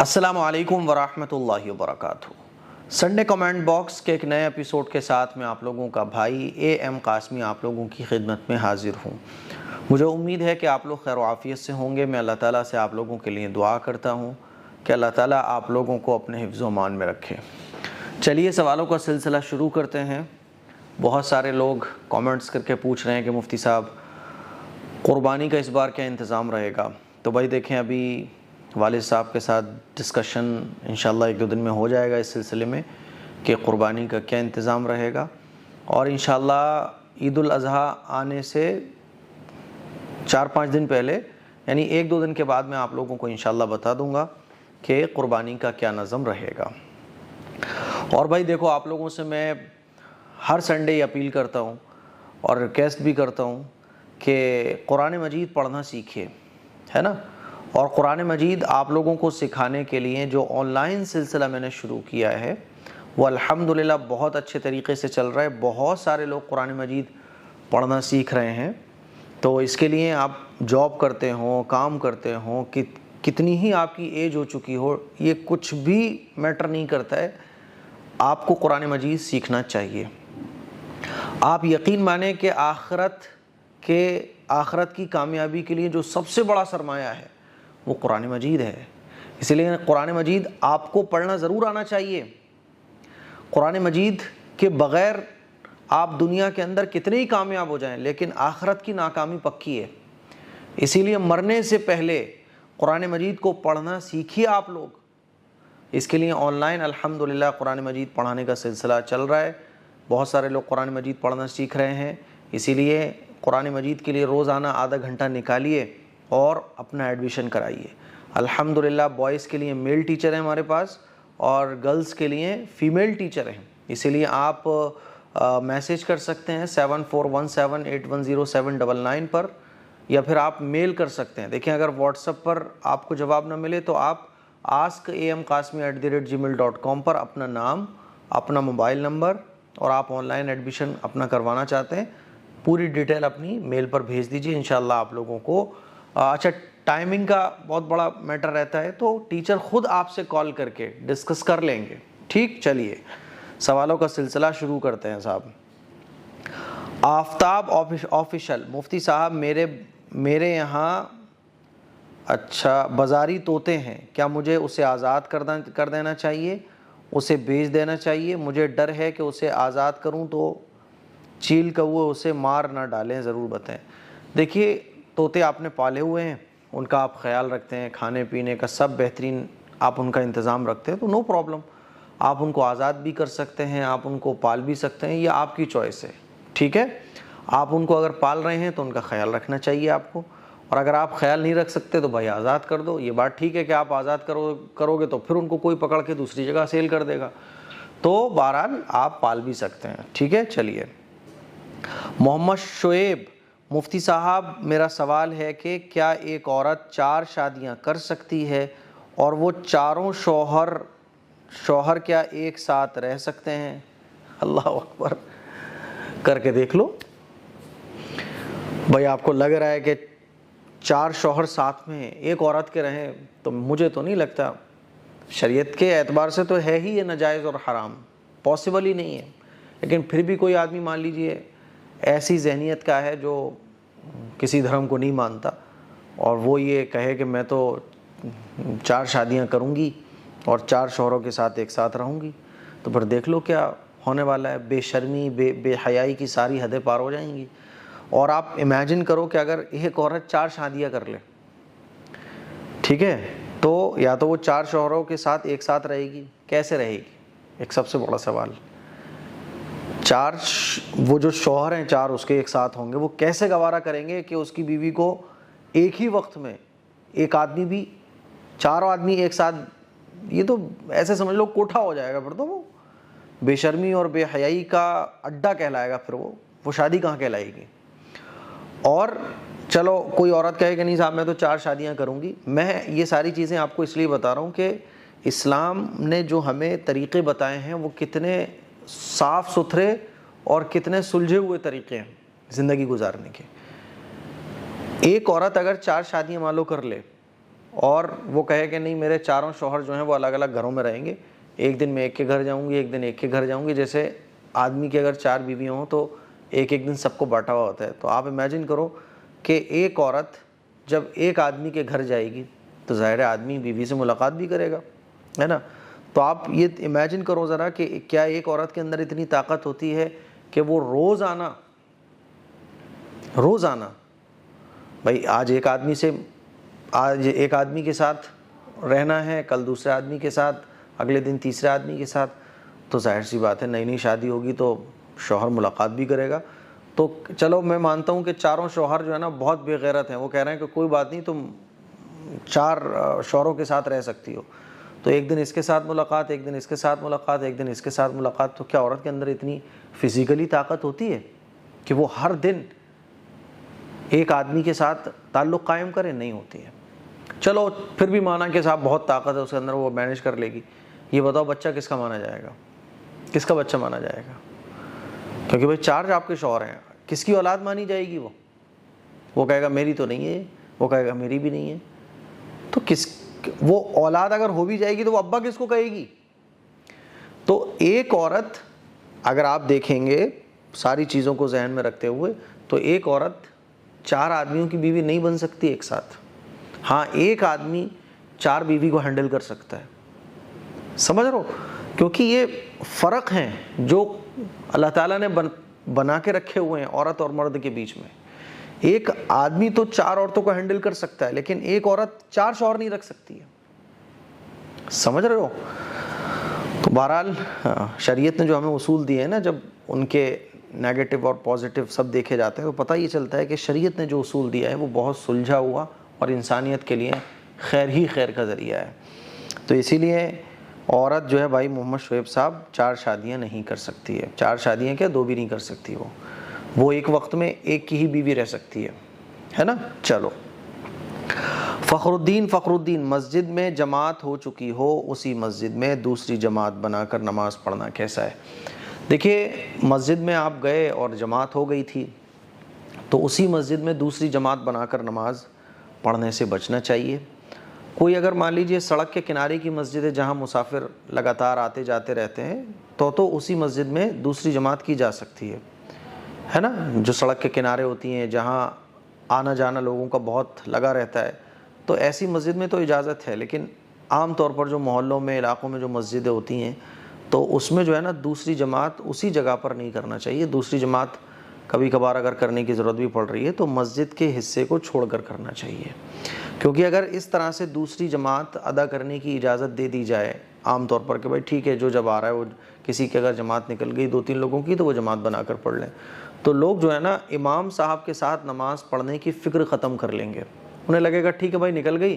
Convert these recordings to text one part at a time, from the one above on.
السلام علیکم ورحمۃ اللہ وبرکاتہ۔ سنڈے کمنٹ باکس کے ایک نئے ایپیسوڈ کے ساتھ میں آپ لوگوں کا بھائی اے ایم قاسمی آپ لوگوں کی خدمت میں حاضر ہوں۔ مجھے امید ہے کہ آپ لوگ خیر و عافیت سے ہوں گے۔ میں اللہ تعالیٰ سے آپ لوگوں کے لیے دعا کرتا ہوں کہ اللہ تعالیٰ آپ لوگوں کو اپنے حفظ و امان میں رکھے۔ چلیے سوالوں کا سلسلہ شروع کرتے ہیں۔ بہت سارے لوگ کامنٹس کر کے پوچھ رہے ہیں کہ مفتی صاحب قربانی کا اس بار کیا انتظام رہے گا؟ تو بھائی دیکھیں، ابھی والد صاحب کے ساتھ ڈسکشن انشاءاللہ ایک دو دن میں ہو جائے گا اس سلسلے میں کہ قربانی کا کیا انتظام رہے گا، اور انشاءاللہ عید الاضحیٰ آنے سے 4-5 دن پہلے یعنی 1-2 دن کے بعد میں آپ لوگوں کو انشاءاللہ بتا دوں گا کہ قربانی کا کیا نظم رہے گا۔ اور بھائی دیکھو، آپ لوگوں سے میں ہر سنڈے یہ اپیل کرتا ہوں اور ریکویسٹ بھی کرتا ہوں کہ قرآن مجید پڑھنا سیکھیے، ہے نا۔ اور قرآن مجید آپ لوگوں کو سکھانے کے لیے جو آن لائن سلسلہ میں نے شروع کیا ہے وہ الحمدللہ بہت اچھے طریقے سے چل رہا ہے۔ بہت سارے لوگ قرآن مجید پڑھنا سیکھ رہے ہیں۔ تو اس کے لیے آپ جاب کرتے ہوں، کام کرتے ہوں، کتنی ہی آپ کی ایج ہو چکی ہو، یہ کچھ بھی میٹر نہیں کرتا ہے، آپ کو قرآن مجید سیکھنا چاہیے۔ آپ یقین مانیں کہ آخرت کی کامیابی کے لیے جو سب سے بڑا سرمایہ ہے وہ قرآن مجید ہے۔ اسی لیے قرآن مجید آپ کو پڑھنا ضرور آنا چاہیے۔ قرآن مجید کے بغیر آپ دنیا کے اندر کتنے ہی کامیاب ہو جائیں لیکن آخرت کی ناکامی پکی ہے۔ اسی لیے مرنے سے پہلے قرآن مجید کو پڑھنا سیکھیے آپ لوگ۔ اس کے لیے آن لائن الحمدللہ قرآن مجید پڑھانے کا سلسلہ چل رہا ہے۔ بہت سارے لوگ قرآن مجید پڑھنا سیکھ رہے ہیں۔ اسی لیے قرآن مجید کے لیے روزانہ آدھا گھنٹہ نکالیے اور اپنا ایڈمیشن کرائیے۔ الحمدللہ بوائز کے لیے میل ٹیچر ہیں ہمارے پاس اور گرلز کے لیے فیمیل ٹیچر ہیں۔ اسی لیے آپ میسیج کر سکتے ہیں 7417810799 پر، یا پھر آپ میل کر سکتے ہیں۔ دیکھیں، اگر واٹس ایپ پر آپ کو جواب نہ ملے تو آپ askam.qasmi@gmail.com پر اپنا نام، اپنا موبائل نمبر اور آپ آن لائن ایڈمیشن اپنا کروانا چاہتے ہیں، پوری ڈیٹیل اپنی میل پر بھیج دیجیے۔ انشاءاللہ آپ لوگوں کو اچھا ٹائمنگ کا بہت بڑا میٹر رہتا ہے تو ٹیچر خود آپ سے کال کر کے ڈسکس کر لیں گے، ٹھیک۔ چلیے سوالوں کا سلسلہ شروع کرتے ہیں صاحب۔ آفتاب آفیشل: مفتی صاحب میرے یہاں اچھا بازاری طوطے ہیں، کیا مجھے اسے آزاد کر دینا چاہیے، اسے بیچ دینا چاہیے؟ مجھے ڈر ہے کہ اسے آزاد کروں تو چیل کوے اسے مار نہ ڈالیں، ضرور بتائیں۔ دیکھیے، طوطے آپ نے پالے ہوئے ہیں، ان کا آپ خیال رکھتے ہیں، کھانے پینے کا سب بہترین آپ ان کا انتظام رکھتے ہیں، تو نو پرابلم، آپ ان کو آزاد بھی کر سکتے ہیں، آپ ان کو پال بھی سکتے ہیں، یہ آپ کی چوائس ہے، ٹھیک ہے۔ آپ ان کو اگر پال رہے ہیں تو ان کا خیال رکھنا چاہیے آپ کو، اور اگر آپ خیال نہیں رکھ سکتے تو بھائی آزاد کر دو۔ یہ بات ٹھیک ہے کہ آپ آزاد کرو گے تو پھر ان کو کوئی پکڑ کے دوسری جگہ سیل کر دے گا، تو بہرحال آپ پال بھی سکتے ہیں، ٹھیک ہے۔ چلیے محمد شعیب: مفتی صاحب میرا سوال ہے کہ کیا ایک عورت 4 شادیاں کر سکتی ہے اور وہ چاروں شوہر کیا ایک ساتھ رہ سکتے ہیں؟ اللہ اکبر، کر کے دیکھ لو بھائی۔ آپ کو لگ رہا ہے کہ 4 شوہر ساتھ میں ایک عورت کے رہیں، تو مجھے تو نہیں لگتا، شریعت کے اعتبار سے تو ہے ہی یہ ناجائز اور حرام، پاسبل ہی نہیں ہے۔ لیکن پھر بھی کوئی آدمی مان لیجئے ایسی ذہنیت کا ہے جو کسی دھرم کو نہیں مانتا، اور وہ یہ کہے کہ میں تو 4 شادیاں کروں گی اور 4 شوہروں کے ساتھ ایک ساتھ رہوں گی، تو پھر دیکھ لو کیا ہونے والا ہے۔ بے شرمی، بے حیائی کی ساری حدیں پار ہو جائیں گی۔ اور آپ امیجن کرو کہ اگر ایک عورت 4 شادیاں کر لے، ٹھیک ہے، تو یا تو وہ 4 شوہروں کے ساتھ ایک ساتھ رہے گی، کیسے رہے گی؟ ایک سب سے بڑا سوال۔ وہ جو شوہر ہیں 4 اس کے ایک ساتھ ہوں گے، وہ کیسے گوارا کریں گے کہ اس کی بیوی کو ایک ہی وقت میں ایک آدمی بھی 4 آدمی ایک ساتھ؟ یہ تو ایسے سمجھ لو کوٹھا ہو جائے گا، پھر تو وہ بے شرمی اور بے حیائی کا اڈا کہلائے گا، پھر وہ شادی کہاں کہلائے گی؟ اور چلو کوئی عورت کہے کہ نہیں صاحب میں تو 4 شادیاں کروں گی۔ میں یہ ساری چیزیں آپ کو اس لیے بتا رہا ہوں کہ اسلام نے جو ہمیں طریقے بتائے ہیں وہ کتنے صاف ستھرے اور کتنے سلجھے ہوئے طریقے ہیں زندگی گزارنے کے۔ ایک عورت اگر 4 شادیاں مان لو کر لے اور وہ کہے کہ نہیں میرے چاروں شوہر جو ہیں وہ الگ الگ گھروں میں رہیں گے، ایک دن میں ایک کے گھر جاؤں گی، ایک دن ایک کے گھر جاؤں گی. جیسے آدمی کے اگر 4 بیویاں ہوں تو ایک ایک دن سب کو بانٹا ہوا ہوتا ہے. تو آپ امیجن کرو کہ ایک عورت جب ایک آدمی کے گھر جائے گی تو ظاہر ہے آدمی بیوی سے ملاقات بھی کرے گا، ہے نا. تو آپ یہ امیجن کرو ذرا کہ کیا ایک عورت کے اندر اتنی طاقت ہوتی ہے کہ وہ روزانہ بھائی آج ایک آدمی کے ساتھ رہنا ہے، کل دوسرے آدمی کے ساتھ، اگلے دن تیسرے آدمی کے ساتھ. تو ظاہر سی بات ہے نئی نئی شادی ہوگی تو شوہر ملاقات بھی کرے گا. تو چلو میں مانتا ہوں کہ چاروں شوہر جو ہے نا بہت بے غیرت ہیں، وہ کہہ رہے ہیں کہ کوئی بات نہیں تم 4 شوہروں کے ساتھ رہ سکتی ہو. تو ایک دن اس کے ساتھ ملاقات، ایک دن اس کے ساتھ ملاقات، ایک دن اس کے ساتھ ملاقات. تو کیا عورت کے اندر اتنی فزیکلی طاقت ہوتی ہے کہ وہ ہر دن ایک آدمی کے ساتھ تعلق قائم کرے؟ نہیں ہوتی ہے. چلو پھر بھی مانا کہ صاحب بہت طاقت ہے اس کے اندر، وہ مینیج کر لے گی. یہ بتاؤ بچہ کس کا مانا جائے گا؟ کس کا بچہ مانا جائے گا؟ کیونکہ بھائی 4 آپ کے شوہر ہیں، کس کی اولاد مانی جائے گی؟ وہ کہے گا میری تو نہیں ہے، وہ کہے گا میری بھی نہیں ہے. تو وہ اولاد اگر ہو بھی جائے گی تو وہ ابا کس کو کہے گی؟ تو ایک عورت اگر آپ دیکھیں گے ساری چیزوں کو ذہن میں رکھتے ہوئے تو ایک عورت 4 آدمیوں کی بیوی نہیں بن سکتی ایک ساتھ. ہاں ایک آدمی 4 بیوی کو ہینڈل کر سکتا ہے. سمجھ رہے ہو؟ کیونکہ یہ فرق ہیں جو اللہ تعالیٰ نے بنا کے رکھے ہوئے ہیں عورت اور مرد کے بیچ میں. ایک آدمی تو 4 عورتوں کو ہینڈل کر سکتا ہے، لیکن ایک عورت 4 شوہر نہیں رکھ سکتی ہے. سمجھ رہے ہو؟ تو بہرحال شریعت نے جو ہمیں اصول دیے ہیں نا، جب ان کے نیگیٹو اور پازیٹیو سب دیکھے جاتے ہیں تو پتہ یہ چلتا ہے کہ شریعت نے جو اصول دیا ہے وہ بہت سلجھا ہوا اور انسانیت کے لیے خیر ہی خیر کا ذریعہ ہے. تو اسی لیے عورت جو ہے بھائی محمد شعیب صاحب 4 شادیاں نہیں کر سکتی ہے. 4 شادیاں کیا 2 بھی نہیں کر سکتی. وہ ایک وقت میں ایک کی ہی بیوی رہ سکتی ہے نا. چلو فخر الدین مسجد میں جماعت ہو چکی ہو، اسی مسجد میں دوسری جماعت بنا کر نماز پڑھنا کیسا ہے؟ دیکھیے مسجد میں آپ گئے اور جماعت ہو گئی تھی تو اسی مسجد میں دوسری جماعت بنا کر نماز پڑھنے سے بچنا چاہیے. کوئی اگر مان لیجئے سڑک کے کنارے کی مسجد ہے جہاں مسافر لگاتار آتے جاتے رہتے ہیں تو اسی مسجد میں دوسری جماعت کی جا سکتی ہے نا. جو سڑک کے کنارے ہوتی ہیں جہاں آنا جانا لوگوں کا بہت لگا رہتا ہے تو ایسی مسجد میں تو اجازت ہے. لیکن عام طور پر جو محلوں میں علاقوں میں جو مسجدیں ہوتی ہیں تو اس میں جو ہے نا دوسری جماعت اسی جگہ پر نہیں کرنا چاہیے. دوسری جماعت کبھی کبھار اگر کرنے کی ضرورت بھی پڑ رہی ہے تو مسجد کے حصے کو چھوڑ کر کرنا چاہیے. کیونکہ اگر اس طرح سے دوسری جماعت ادا کرنے کی اجازت دے دی جائے عام طور پر کہ بھائی ٹھیک ہے جو جب آ رہا ہے وہ کسی کی اگر جماعت نکل گئی 2-3 لوگوں کی تو وہ جماعت بنا کر پڑھ لیں، تو لوگ جو ہے نا امام صاحب کے ساتھ نماز پڑھنے کی فکر ختم کر لیں گے. انہیں لگے گا ٹھیک ہے بھائی نکل گئی،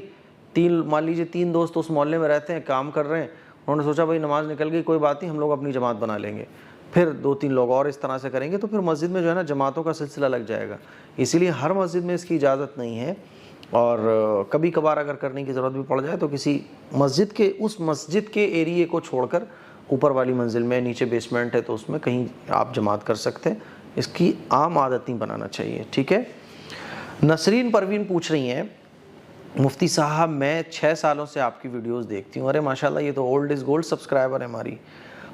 مان لیجیے 3 دوست اس محلے میں رہتے ہیں کام کر رہے ہیں، انہوں نے سوچا بھائی نماز نکل گئی کوئی بات نہیں ہم لوگ اپنی جماعت بنا لیں گے، پھر 2-3 لوگ اور اس طرح سے کریں گے تو پھر مسجد میں جو ہے نا جماعتوں کا سلسلہ لگ جائے گا. اسی لیے ہر مسجد میں اس کی اجازت نہیں ہے، اور کبھی کبھار اگر کرنے کی ضرورت بھی پڑ جائے تو کسی اس مسجد کے ایریے کو چھوڑ کر اوپر والی منزل میں، نیچے بیسمنٹ ہے تو اس میں کہیں آپ جماعت کر سکتے ہیں. اس کی عام عادت نہیں بنانا چاہیے. ٹھیک ہے. نسرین پروین پوچھ رہی ہیں مفتی صاحب میں 6 سالوں سے آپ کی ویڈیوز دیکھتی ہوں. ارے ماشاءاللہ یہ تو اولڈ از گولڈ سبسکرائبر ہے ہماری.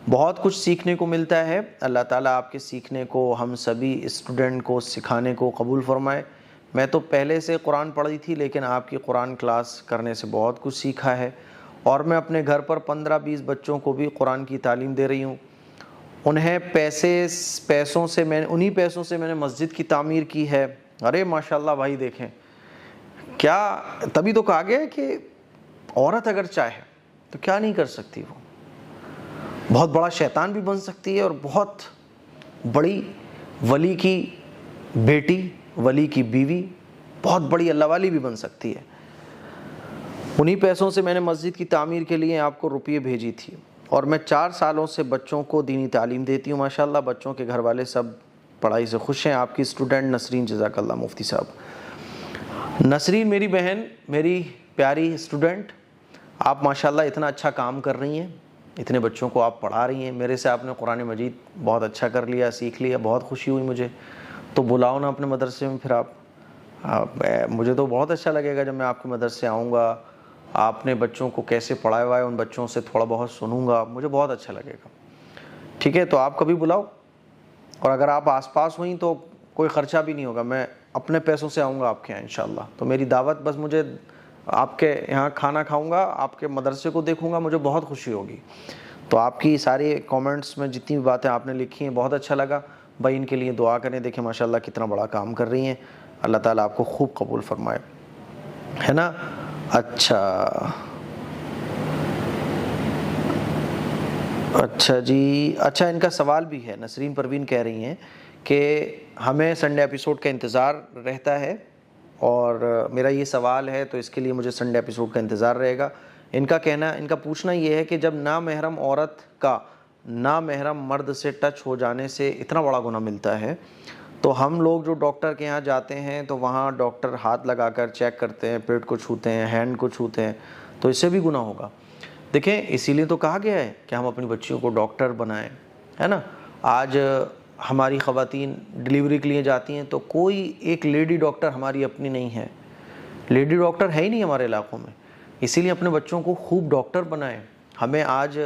بہت کچھ سیکھنے کو ملتا ہے. اللہ تعالیٰ آپ کے سیکھنے کو ہم سبھی اسٹوڈنٹ کو سکھانے کو قبول فرمائے. میں تو پہلے سے قرآن پڑھی تھی لیکن آپ کی قرآن کلاس کرنے سے بہت کچھ سیکھا ہے، اور میں اپنے گھر پر 15-20 بچوں کو بھی قرآن کی تعلیم دے رہی ہوں. انہیں پیسوں سے میں نے مسجد کی تعمیر کی ہے. ارے ماشاءاللہ بھائی دیکھیں کیا، تبھی تو کہا گیا ہے کہ عورت اگر چاہے تو کیا نہیں کر سکتی. وہ بہت بڑا شیطان بھی بن سکتی ہے اور بہت بڑی ولی کی بیٹی، ولی کی بیوی، بہت بڑی اللہ والی بھی بن سکتی ہے. انہی پیسوں سے میں نے مسجد کی تعمیر کے لیے آپ کو روپیے بھیجی تھی، اور میں 4 سالوں سے بچوں کو دینی تعلیم دیتی ہوں. ماشاءاللہ بچوں کے گھر والے سب پڑھائی سے خوش ہیں. آپ کی اسٹوڈنٹ نسرین. جزاک اللہ مفتی صاحب. نسرین میری بہن، میری پیاری اسٹوڈنٹ، آپ ماشاءاللہ اتنا اچھا کام کر رہی ہیں، اتنے بچوں کو آپ پڑھا رہی ہیں. میرے سے آپ نے قرآن مجید بہت اچھا کر لیا، سیکھ لیا، بہت خوشی ہوئی مجھے. تو بلاؤ نا اپنے مدرسے میں. پھر آپ مجھے تو بہت اچھا لگے گا جب میں آپ کے مدرسے آؤں گا آپ نے بچوں کو کیسے پڑھایا ہوا ہے ان بچوں سے تھوڑا بہت سنوں گا, مجھے بہت اچھا لگے گا. ٹھیک ہے, تو آپ کبھی بلاؤ, اور اگر آپ آس پاس ہوئیں تو کوئی خرچہ بھی نہیں ہوگا, میں اپنے پیسوں سے آؤں گا آپ کے یہاں انشاءاللہ. تو میری دعوت, بس مجھے آپ کے یہاں کھانا کھاؤں گا, آپ کے مدرسے کو دیکھوں گا, مجھے بہت خوشی ہوگی. تو آپ کی ساری کامنٹس میں جتنی بھی باتیں آپ نے لکھی ہیں بہت اچھا لگا بھائی. ان کے لیے دعا کریں, دیکھیں ماشاءاللہ کتنا بڑا کام کر رہی ہیں. اللہ تعالیٰ آپ کو خوب قبول فرمائے, ہے نا. اچھا جی, اچھا ان کا سوال بھی ہے. نسرین پروین کہہ رہی ہیں کہ ہمیں سنڈے ایپیسوڈ کا انتظار رہتا ہے, اور میرا یہ سوال ہے تو اس کے لیے مجھے سنڈے ایپیسوڈ کا انتظار رہے گا. ان کا پوچھنا یہ ہے کہ جب نامحرم عورت کا نامحرم مرد سے ٹچ ہو جانے سے اتنا بڑا گناہ ملتا ہے, تو ہم لوگ جو ڈاکٹر کے یہاں جاتے ہیں تو وہاں ڈاکٹر ہاتھ لگا کر چیک کرتے ہیں, پیٹ کو چھوتے ہیں, ہینڈ کو چھوتے ہیں, تو اس سے بھی گناہ ہوگا. دیکھیں اسی لیے تو کہا گیا ہے کہ ہم اپنی بچیوں کو ڈاکٹر بنائیں, ہے نا. آج ہماری خواتین ڈلیوری کے لیے جاتی ہیں تو کوئی ایک لیڈی ڈاکٹر ہماری اپنی نہیں ہے, لیڈی ڈاکٹر ہے ہی نہیں ہمارے علاقوں میں. اسی لیے اپنے بچوں کو خوب ڈاکٹر بنائیں. ہمیں آج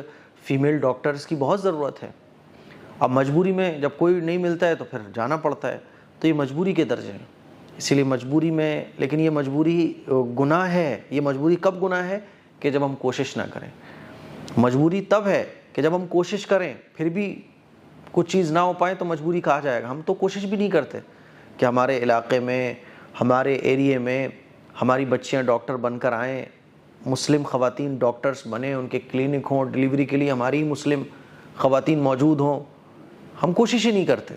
فیمیل ڈاکٹرز کی بہت ضرورت ہے. اب مجبوری میں جب کوئی نہیں ملتا ہے تو پھر جانا پڑتا ہے, تو یہ مجبوری کے درجے ہیں. اسی لیے مجبوری میں, لیکن یہ مجبوری گناہ ہے. یہ مجبوری کب گناہ ہے؟ کہ جب ہم کوشش نہ کریں. مجبوری تب ہے کہ جب ہم کوشش کریں پھر بھی کچھ چیز نہ ہو پائے تو مجبوری کہا جائے گا. ہم تو کوشش بھی نہیں کرتے کہ ہمارے علاقے میں, ہمارے ایریے میں ہماری بچیاں ڈاکٹر بن کر آئیں, مسلم خواتین ڈاکٹرز بنیں, ان کے کلینک ہوں, ڈلیوری کے لیے ہماری مسلم خواتین موجود ہوں. ہم کوشش ہی نہیں کرتے.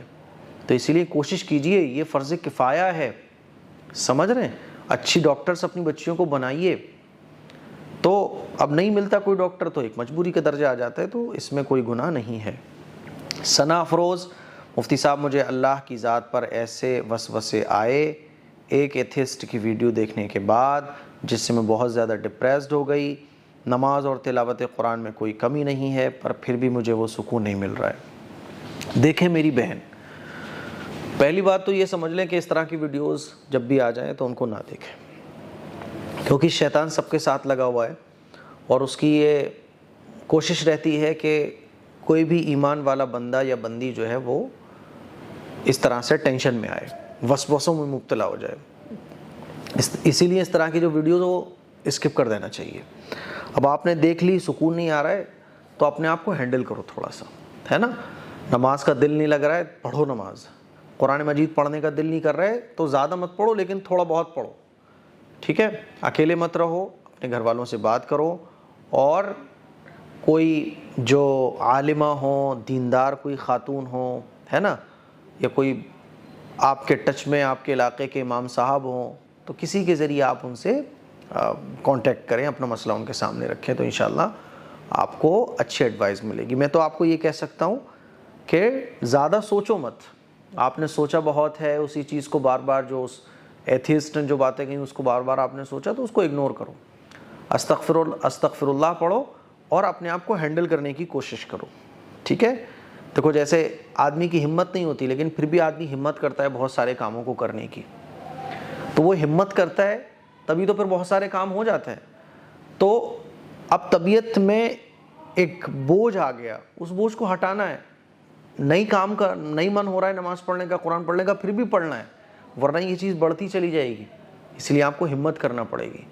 تو اسی لیے کوشش کیجئے, یہ فرض کفایہ ہے, سمجھ رہے ہیں. اچھی ڈاکٹرز اپنی بچیوں کو بنائیے. تو اب نہیں ملتا کوئی ڈاکٹر تو ایک مجبوری کا درجہ آ جاتا ہے, تو اس میں کوئی گناہ نہیں ہے. ثنا افروز, مفتی صاحب مجھے اللہ کی ذات پر ایسے وسوسے آئے ایک ایتھسٹ کی ویڈیو دیکھنے کے بعد جس سے میں بہت زیادہ ڈپریسڈ ہو گئی. نماز اور تلاوت قرآن میں کوئی کمی نہیں ہے, پر پھر بھی مجھے وہ سکون نہیں مل رہا ہے. دیکھیں میری بہن, پہلی بات تو یہ سمجھ لیں کہ اس طرح کی ویڈیوز جب بھی آ جائیں تو ان کو نہ دیکھیں, کیونکہ شیطان سب کے ساتھ لگا ہوا ہے, اور اس کی یہ کوشش رہتی ہے کہ کوئی بھی ایمان والا بندہ یا بندی جو ہے وہ اس طرح سے ٹینشن میں آئے, وسوسوں میں مبتلا ہو جائے. اسی لیے اس طرح کی جو ویڈیوز وہ اسکپ کر دینا چاہیے. اب آپ نے دیکھ لی, سکون نہیں آ رہا ہے, تو اپنے آپ کو ہینڈل کرو تھوڑا سا, ہے نا. نماز کا دل نہیں لگ رہا ہے, پڑھو نماز. قرآن مجید پڑھنے کا دل نہیں کر رہا ہے تو زیادہ مت پڑھو, لیکن تھوڑا بہت پڑھو, ٹھیک ہے. اکیلے مت رہو, اپنے گھر والوں سے بات کرو, اور کوئی جو عالمہ ہوں, دیندار کوئی خاتون ہوں, ہے نا, یا کوئی آپ کے ٹچ میں آپ کے علاقے کے امام صاحب ہوں, تو کسی کے ذریعے آپ ان سے کانٹیکٹ کریں, اپنا مسئلہ ان کے سامنے رکھیں, تو انشاءاللہ آپ کو اچھی ایڈوائز ملے گی. میں تو آپ کو یہ کہہ سکتا ہوں کہ زیادہ سوچو مت. آپ نے سوچا بہت ہے اسی چیز کو بار بار, جو اس ایتھیسٹ نے جو باتیں کہیں اس کو بار بار آپ نے سوچا, تو اس کو اگنور کرو. استغفر اللہ پڑھو اور اپنے آپ کو ہینڈل کرنے کی کوشش کرو, ٹھیک ہے. دیکھو جیسے آدمی کی ہمت نہیں ہوتی, لیکن پھر بھی آدمی ہمت کرتا ہے بہت سارے کاموں کو کرنے کی, تو وہ ہمت کرتا ہے تبھی تو پھر بہت سارے کام ہو جاتے ہیں. تو اب طبیعت میں ایک بوجھ آ گیا, اس بوجھ کو ہٹانا ہے. نہیں کام کا نہیں من ہو رہا ہے نماز پڑھنے کا, قرآن پڑھنے کا, پھر بھی پڑھنا ہے, ورنہ یہ چیز بڑھتی چلی جائے گی. اس لیے آپ کو ہمت کرنا پڑے گی.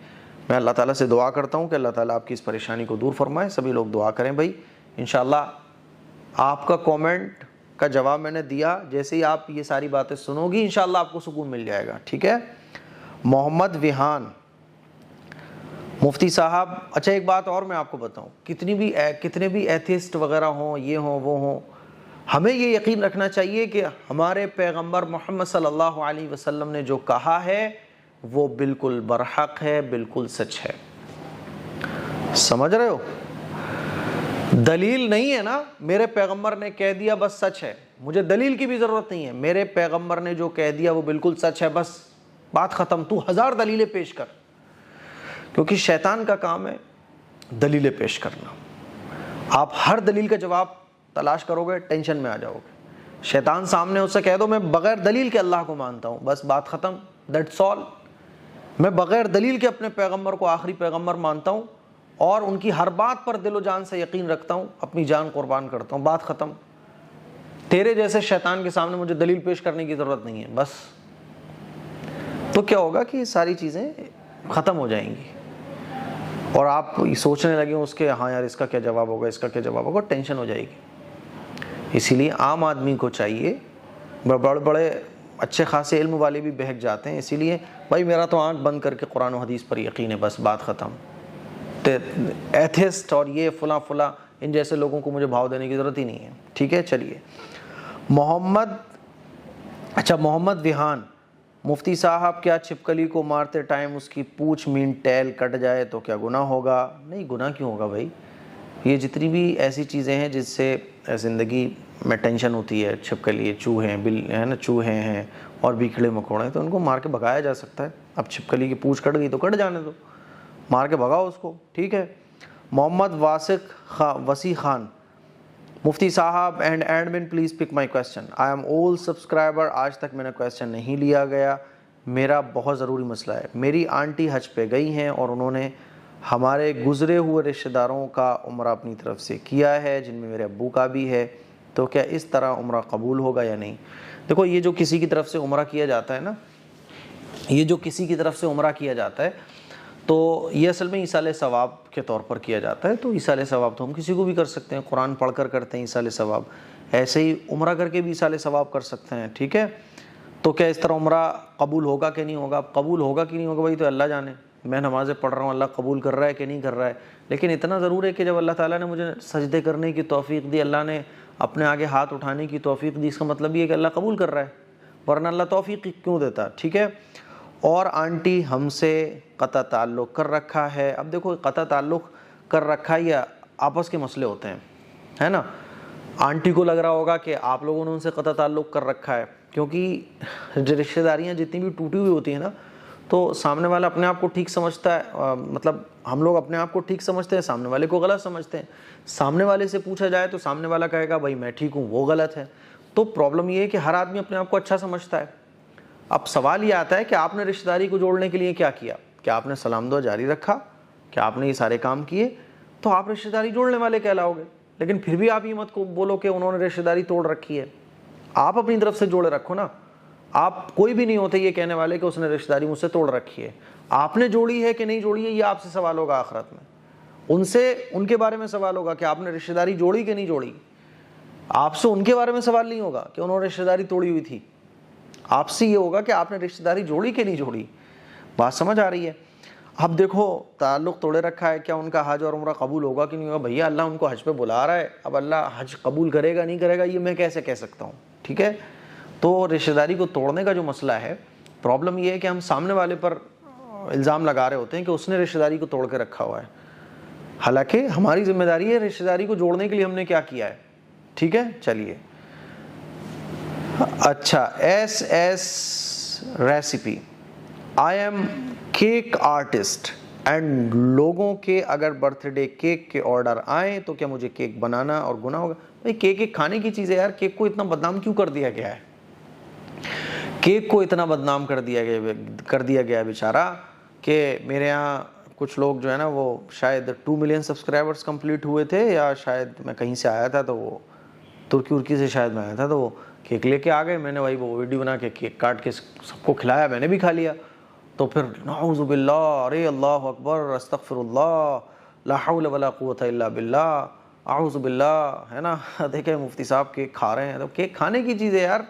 میں اللہ تعالیٰ سے دعا کرتا ہوں کہ اللہ تعالیٰ آپ کی اس پریشانی کو دور فرمائے. سبھی لوگ دعا کریں بھائی. انشاءاللہ آپ کا کومنٹ کا جواب میں نے دیا, جیسے ہی آپ یہ ساری باتیں سنو گی انشاءاللہ آپ کو سکون مل جائے گا, ٹھیک ہے. محمد ویحان, مفتی صاحب, اچھا ایک بات اور میں آپ کو بتاؤں, کتنے بھی ایتھیسٹ وغیرہ ہوں, یہ ہوں وہ ہوں, ہمیں یہ یقین رکھنا چاہیے کہ ہمارے پیغمبر محمد صلی اللہ علیہ وسلم نے جو کہا ہے وہ بالکل برحق ہے, بالکل سچ ہے. سمجھ رہے ہو؟ دلیل نہیں ہے نا, میرے پیغمبر نے کہہ دیا بس سچ ہے, مجھے دلیل کی بھی ضرورت نہیں ہے. میرے پیغمبر نے جو کہہ دیا وہ بالکل سچ ہے, بس بات ختم. تو 1000 دلیلیں پیش کر, کیونکہ شیطان کا کام ہے دلیلیں پیش کرنا. آپ ہر دلیل کا جواب تلاش کرو گے, ٹینشن میں آ جاؤ گے. شیطان سامنے اس سے کہہ دو میں بغیر دلیل کے اللہ کو مانتا ہوں, بس بات ختم, دیٹس آل. میں بغیر دلیل کے اپنے پیغمبر کو آخری پیغمبر مانتا ہوں اور ان کی ہر بات پر دل و جان سے یقین رکھتا ہوں، اپنی جان قربان کرتا ہوں، بات ختم۔ تیرے جیسے شیطان کے سامنے مجھے دلیل پیش کرنے کی ضرورت نہیں ہے بس۔ تو کیا ہوگا کہ یہ ساری چیزیں ختم ہو جائیں گی اور آپ سوچنے لگے اس کے ہاں یار اس کا کیا جواب ہوگا، اس کا کیا جواب ہوگا، ٹینشن ہو جائے گی۔ اسی لیے عام آدمی کو چاہیے، بڑے بڑے اچھے خاصے علم والے بھی بہک جاتے ہیں، اسی لیے بھائی میرا تو آنکھ بند کر کے قرآن و حدیث پر یقین ہے، بس بات ختم۔ ایتھسٹ اور یہ فلاں فلاں ان جیسے لوگوں کو مجھے بھاؤ دینے کی ضرورت ہی نہیں ہے، ٹھیک ہے۔ چلیے محمد ویہان، مفتی صاحب کیا چھپکلی کو مارتے ٹائم اس کی پونچھ مین ٹیل کٹ جائے تو کیا گناہ ہوگا؟ نہیں، گناہ کیوں ہوگا بھائی؟ یہ جتنی بھی ایسی چیزیں ہیں جس سے زندگی میں ٹینشن ہوتی ہے، چھپکلی، چوہے ہے نا، چوہے ہیں اور بھی کیڑے مکوڑے، تو ان کو مار کے بھگایا جا سکتا ہے۔ اب چھپکلی کی پونچھ کٹ گئی تو کٹ جانے دو، مار کے بھگاؤ اس کو، ٹھیک ہے۔ محمد وسیع خان، مفتی صاحب and admin please pick my question, I am old subscriber, آج تک میں نے کویسچن نہیں لیا گیا، میرا بہت ضروری مسئلہ ہے۔ میری آنٹی حج پہ گئی ہیں اور انہوں نے ہمارے گزرے ہوئے رشتہ داروں کا عمرہ اپنی طرف سے کیا ہے، جن میں میرے ابو کا بھی ہے، تو کیا اس طرح عمرہ قبول ہوگا یا نہیں؟ دیکھو، یہ جو کسی کی طرف سے عمرہ کیا جاتا ہے نا، یہ جو کسی کی طرف سے عمرہ کیا جاتا ہے تو یہ اصل میں ایصال ثواب کے طور پر کیا جاتا ہے۔ تو ایصال ثواب تو ہم کسی کو بھی کر سکتے ہیں، قرآن پڑھ کر کرتے ہیں ایصال ثواب، ایسے ہی عمرہ کر کے بھی ایصال ثواب کر سکتے ہیں، ٹھیک ہے۔ تو کیا اس طرح عمرہ قبول ہوگا کہ نہیں ہوگا؟ قبول ہوگا کہ نہیں ہوگا بھائی تو اللہ جانے، میں نمازیں پڑھ رہا ہوں، اللہ قبول کر رہا ہے کہ نہیں کر رہا ہے، لیکن اتنا ضرور ہے کہ جب اللہ تعالیٰ نے مجھے سجدے کرنے کی توفیق دی، اللہ نے اپنے آگے ہاتھ اٹھانے کی توفیق دی، اس کا مطلب یہ ہے کہ اللہ قبول کر رہا ہے، ورنہ اللہ توفیق کیوں دیتا، ٹھیک ہے۔ اور آنٹی ہم سے قطع تعلق کر رکھا ہے۔ اب دیکھو، قطع تعلق کر رکھا ہے یا آپس کے مسئلے ہوتے ہیں، ہے نا۔ آنٹی کو لگ رہا ہوگا کہ آپ لوگوں نے ان سے قطع تعلق کر رکھا ہے، کیونکہ جو رشتہ داریاں جتنی بھی ٹوٹی ہوئی ہوتی ہیں نا، تو سامنے والا اپنے آپ کو ٹھیک سمجھتا ہے، مطلب ہم لوگ اپنے آپ کو ٹھیک سمجھتے ہیں، سامنے والے کو غلط سمجھتے ہیں۔ سامنے والے سے پوچھا جائے تو سامنے والا کہے گا بھائی میں ٹھیک ہوں، وہ غلط ہے۔ تو پرابلم یہ ہے کہ ہر آدمی اپنے آپ کو اچھا سمجھتا ہے۔ اب سوال یہ آتا ہے کہ آپ نے رشتہ داری کو جوڑنے کے لیے کیا کیا؟ کیا آپ نے سلام دعا جاری رکھا؟ کیا آپ نے یہ سارے کام کیے؟ تو آپ رشتہ داری جوڑنے والے کہلاؤ گے۔ لیکن پھر بھی آپ یہ مت کو بولو کہ انہوں نے رشتہ داری توڑ رکھی ہے، آپ اپنی طرف سے جوڑے رکھو نا۔ آپ کوئی بھی نہیں ہوتے یہ کہنے والے کہ اس نے رشتہ داری مجھ سے توڑ رکھی ہے، آپ نے جوڑی ہے کہ نہیں جوڑی ہے، یہ آپ سے سوال ہوگا آخرت میں۔ ان سے ان کے بارے میں سوال ہوگا کہ آپ نے رشتہ داری جوڑی کہ نہیں جوڑی، آپ سے ان کے بارے میں سوال نہیں ہوگا کہ انہوں نے رشتہ داری توڑی ہوئی تھی، آپ سے یہ ہوگا کہ آپ نے رشتہ داری جوڑی کہ نہیں جوڑی۔ بات سمجھ آ رہی ہے؟ اب دیکھو، تعلق توڑے رکھا ہے، کیا ان کا حج اور عمرہ قبول ہوگا کہ نہیں ہوگا؟ بھیا اللہ ان کو حج پہ بلا رہا ہے، اب اللہ حج قبول کرے گا نہیں کرے گا یہ میں کیسے کہہ سکتا ہوں، ٹھیک ہے۔ تو رشتہ داری کو توڑنے کا جو مسئلہ ہے، پرابلم یہ ہے کہ ہم سامنے والے پر الزام لگا رہے ہوتے ہیں کہ اس نے رشتہ داری کو توڑ کے رکھا ہوا ہے، حالانکہ ہماری ذمہ داری ہے رشتہ داری کو جوڑنے کے لیے ہم نے کیا کیا ہے، ٹھیک ہے۔ چلیے، اچھا، S recipe, I am cake artist and لوگوں کے اگر برتھ ڈے کیک کے آرڈر آئیں تو کیا مجھے کیک بنانا اور گناہ ہوگا؟ بھائی کیک ایک کھانے کی چیز ہے یار، کیک کو اتنا بدنام کیوں کر دیا گیا ہے؟ کیک کو اتنا بدنام کر دیا گیا بیچارہ کہ میرے یہاں کچھ لوگ جو ہے نا، وہ شاید 2 ملین سبسکرائبرز کمپلیٹ ہوئے تھے، یا شاید میں کہیں سے آیا تھا تو وہ ترکی سے شاید میں آیا تھا، تو وہ کیک لے کے آ گئے، میں نے وہی وہ ویڈیو بنا کے کیک کاٹ کے سب کو کھلایا، میں نے بھی کھا لیا۔ تو پھر نعوذ باللہ، ارے اللہ اکبر، استغفر اللہ، لا حول ولا قوت الا باللہ، اعوذ باللہ، ہے نا۔ دیکھیں مفتی صاحب کیک کھا رہے ہیں، تو کیک کھانے کی چیز ہے یار،